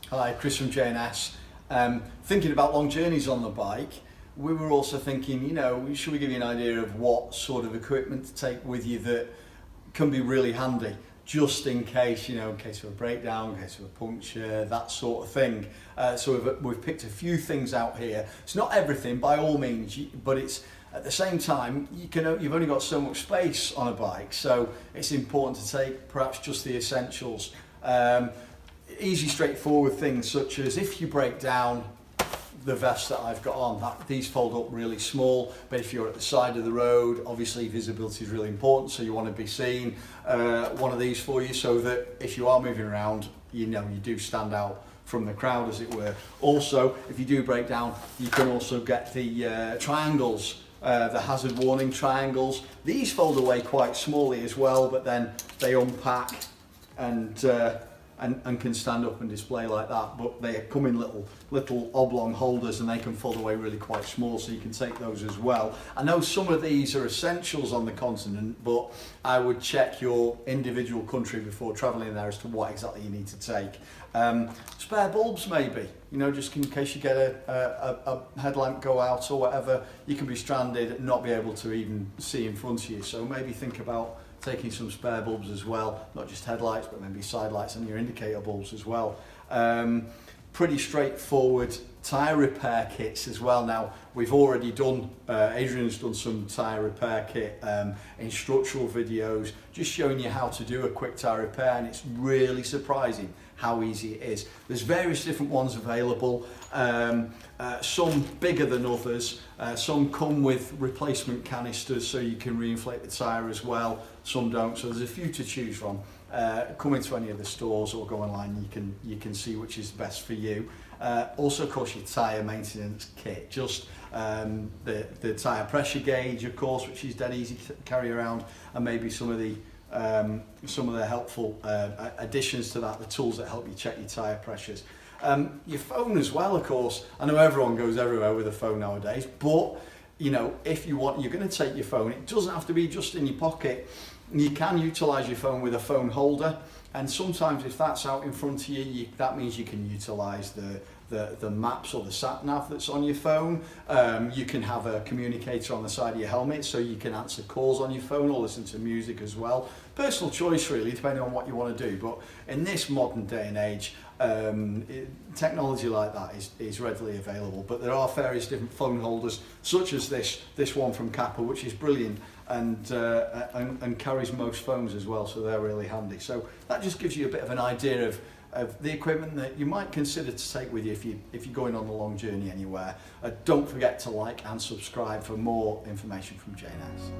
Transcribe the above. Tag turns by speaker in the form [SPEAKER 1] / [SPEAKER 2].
[SPEAKER 1] Hi, Chris from J&S. Thinking about long journeys on the bike, we were also thinking, should we give you an idea of what sort of equipment to take with you that can be really handy, just in case, in case of a breakdown, in case of a puncture, that sort of thing. So we've picked a few things out here. It's not everything by all means, but it's at the same time, you've only got so much space on a bike, so it's important to take perhaps just the essentials. Easy, straightforward things such as if you break down, the vest that I've got on, these fold up really small, but if you're at the side of the road, obviously visibility is really important, so you want to be seen. One of these for you so that if you are moving around, you do stand out from the crowd, as it were. Also, if you do break down, you can also get the triangles, the hazard warning triangles. These fold away quite smallly as well, but then they unpack and can stand up and display like that, but they come in little oblong holders and they can fold away really quite small, so you can take those as well. I know some of these are essentials on the continent, but I would check your individual country before travelling there as to what exactly you need to take. Spare bulbs maybe, just in case you get a headlamp go out or whatever, you can be stranded and not be able to even see in front of you, so maybe think about taking some spare bulbs as well, not just headlights but maybe side lights and your indicator bulbs as well. Pretty straightforward tyre repair kits as well. Now we've already done, Adrian's done some tyre repair kit instructional videos just showing you how to do a quick tyre repair, and it's really surprising how easy it is. There's various different ones available, some bigger than others, some come with replacement canisters so you can reinflate the tyre as well, some don't, so there's a few to choose from. Come into any of the stores or go online, you can see which is best for you. Also of course your tyre maintenance kit, just the tyre pressure gauge of course, which is dead easy to carry around, and maybe some of the helpful additions to that, the tools that help you check your tyre pressures. Your phone as well, of course. I know everyone goes everywhere with a phone nowadays, but if you're going to take your phone, it doesn't have to be just in your pocket. You can utilise your phone with a phone holder, and sometimes if that's out in front of you, that means you can utilise the maps or the sat nav that's on your phone. You can have a communicator on the side of your helmet so you can answer calls on your phone or listen to music as well. Personal choice really, depending on what you want to do, but in this modern day and age, technology like that is readily available. But there are various different phone holders such as this one from Kappa, which is brilliant and carries most phones as well, so they're really handy. So that just gives you a bit of an idea of the equipment that you might consider to take with you if you're going on a long journey anywhere. Don't forget to like and subscribe for more information from J&S.